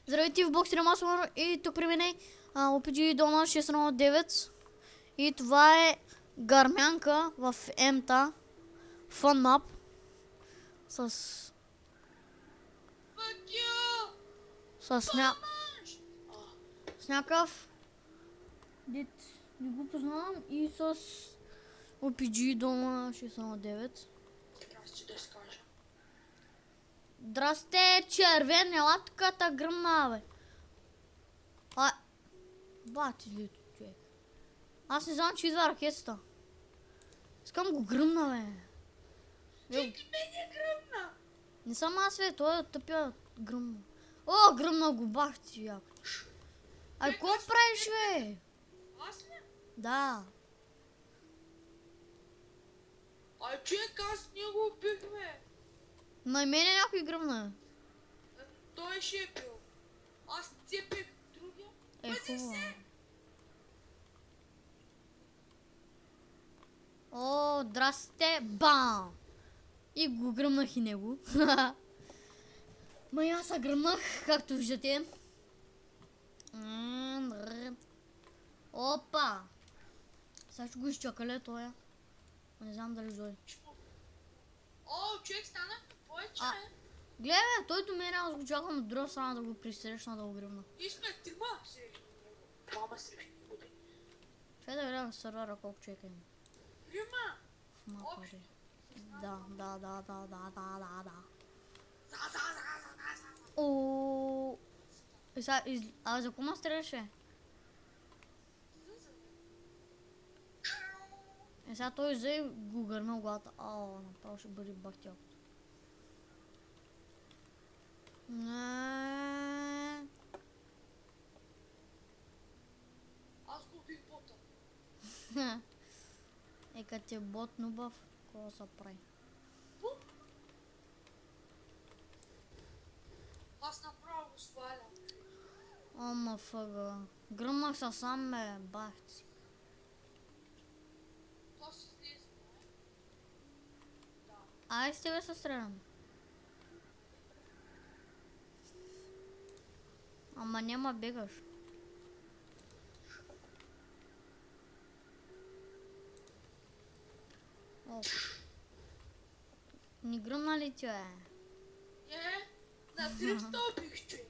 Здравейте в Бокс Ремасър и тук при мен е OPG Дона 619 и това е гармянка в МТА Fun Map с някакъв дет не го познавам и с OPG Дона 619. Здрасте, червен, ела тук та гръмна, бе. Бати злито, човек. Аз не знам, че идва ракетата. Искам го гръмна, бе. Ти мене гръмна! Не съм аз, бе, той е тъпя гръмна. О, гръмна го, бах ти, яко. Ай, какво правиш, бе? Аз ли? Да. Човек, аз не го убих, бе. На мене някой гръмна. Той ще е бил. Аз цепих другия. Пъти Хубаво. се! О, здрасте, бам! И го гръмнах и него. Ма и аз гръмнах, както виждате. Опа! Сега ще го изчакале тоя. Не знам дали дойде. О, човек, станахме повече, А. бе. Гледай, бе, той до мен, аз го чакам от друга страна да го пристрещна, да го гръмна. И сме трима срещу него. Двама срещу него, бе. Ще да видим в сервера колко човека има. Трима! В мапа, да. Да. О. А за кого стреляше? Сега той взе и го гърмил главата. Направо ще бъде бахтял. Аз го убих бота. Като ти е бот нубав, какво се прави? Аз направо го свалям. Ама фъга. Гръмнах се сам, бе, бах си. То си излезе, бе. Да. Ай с тебе се стрелям. Ама няма бегаш. О. Ни гръмна ли тя е? Не, на 300 убих, човек.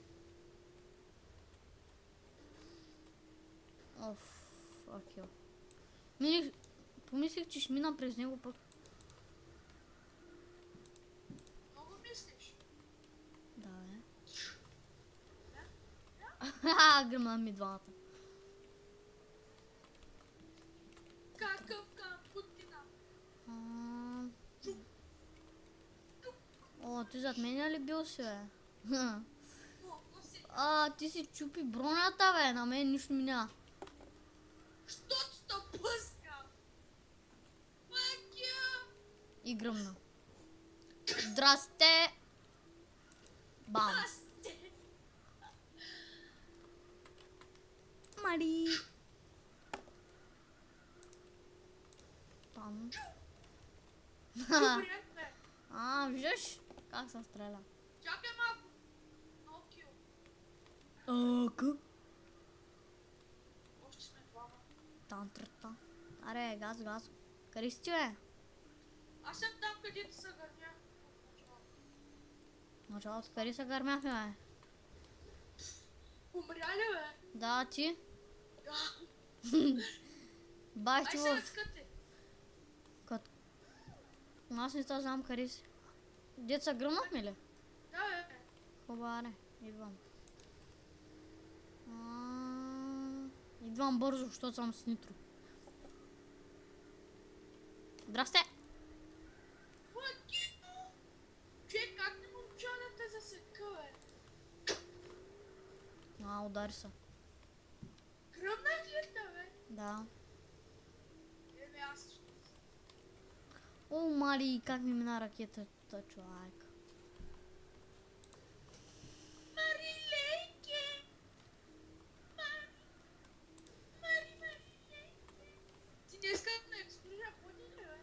Оф, факел. Помислих, че ще мина през него пък. Много мислиш. Да, бе. Ха, гръмна ми двамата. Какъв кампутина. О, ти зад мен ли бил си, бе? Много си. Ти си чупи бронята, бе, на мен нищо ми няма. Що ти те пъска? Макия! И гръмна. Здрасте! Бам! Асте! Мари! Там. Добре, бе. Виждаш? Как се стреля? Чакай малко. No kill. Къ? Още сме двама. Тантрата. Аре, газ. Къде си ти, бе? Аз съм там, където се гърня. Началото, къде се гърмяхме, бе? Умря ли, бе? Да, ти? Да. Бах Ай ти се в... разкъте. Аз не те знам къде си. Деца гръмнахме ли? Да, бе. Хубаре, идвам. Идвам бързо, защото съм с нитро. Здрасте! Макино! Човек, как не можа да те засека, бе? Удари се. Гръмнах ли те, бе? Да. Еми, аз ще. О, Мари, как ми мина ракетата, човек. Марилейке! Мари, ти днеска на екскурзия ходи ли, бе?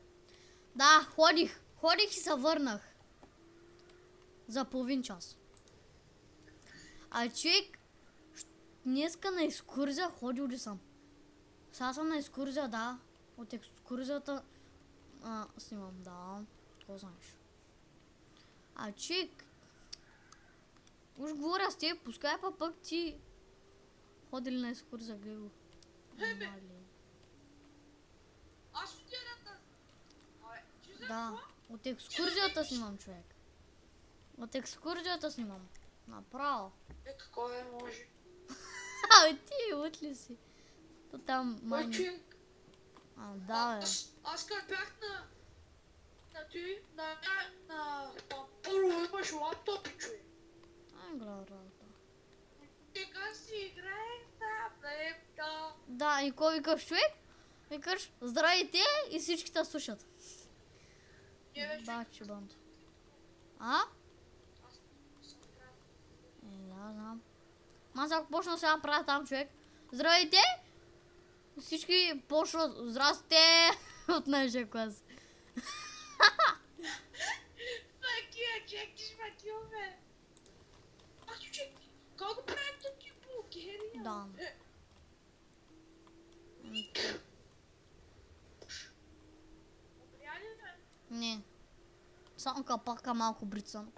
Да, ходих и се върнах. За половин час. А човек, днеска на екскурзия ходил ли съм? Сега съм на екскурзия, да. От екскурзията снимам, да. Какво знаеш? А човек, уж говоря с теб, пускай пък ти ходили на екскурзия, Гего. Ебе. Мали. Аз ще отида на тази. Абе, че за Да, какво? от екскурзията снимам, човек. От екскурзията снимам. Направо. Какво може? Абе, ти от ли си? То там Мой мани. човек. Да, бе. Аз като бях на първо имаш лаптопи, човек. Ай, глава работа. Сега си играе на плепта. Да, и кой викаш, човек? Викаш, здравейте, и всички те слушат. Не вече. Бачи банто. А? Аз съм играл. Да, знам. Аз ако почна сега да правя там, човек. Здравейте! Всички почват, здрасте! От нашия клас. Такива чеки шмакилме. Аз човек, как го правят такива блокери? Да. Обряли ме? Не. Само капака малко брицан.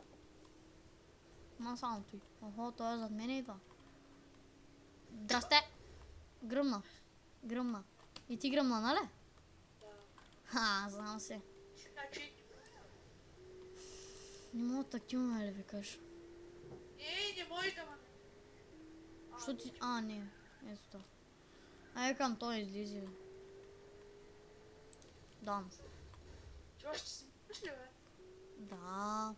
Ма само той. Охо, той е зад мене идва. Здрасте! Гръмна. Гръмна. И ти гръмна, нали? Да. Ха, знам се. Сега човек. Не мога тактилно, нали викаш? Не може да ме. Що ти... А, не. Ето това. Ай, към той излизи. Да. Това ще си мисли, бе. Да.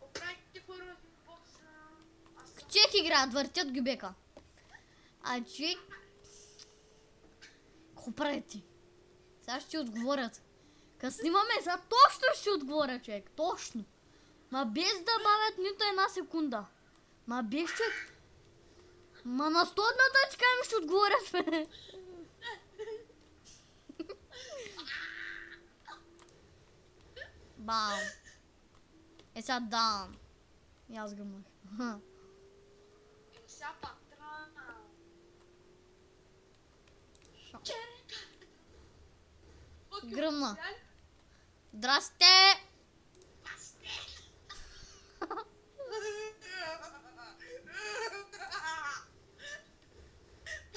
Оправите първо бокса. Аз съм... Чек играят, въртят гюбека. А човек... Какво правите? Сега ще ти отговорят. Като снимаме, сега точно ще ти отговоря, човек. Точно. Ма без да бавят нито една секунда. Ма без човек. Ма на 100-ната точка ми ще отговорят, бе. Бам. Е сега да. И аз гъмнах. Сега патрана. Шо. Окей, Гръмна. сега ли? Здрасте!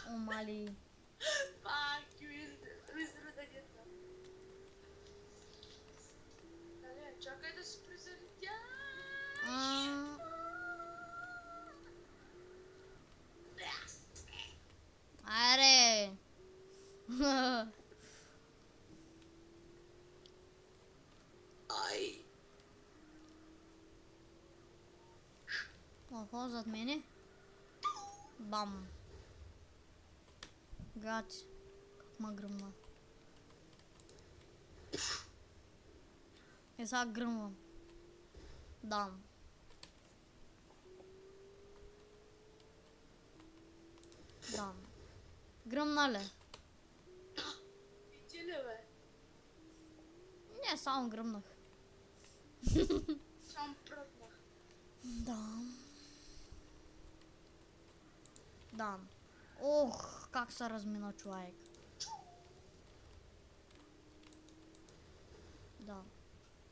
О, мали. Fuck you, изредагета. Нали, чакай да се призалетя. Аре! Ай. Охо, зад мене. Бам. Гати. Как ма гръмна. Е, сега гръмвам. Дам. Дам. Гръмна ли? Иди ли, бе? Не, само гръмнах. Сам пръднах. Дам. Дам. Ох, как се размина човек. Да.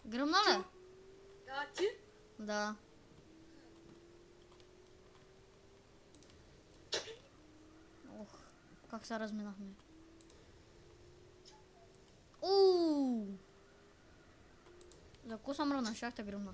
Гръмна ли? Да, ти? Да. Ох, как се разминахме. За какво съм ръвна? Щях те гръмна.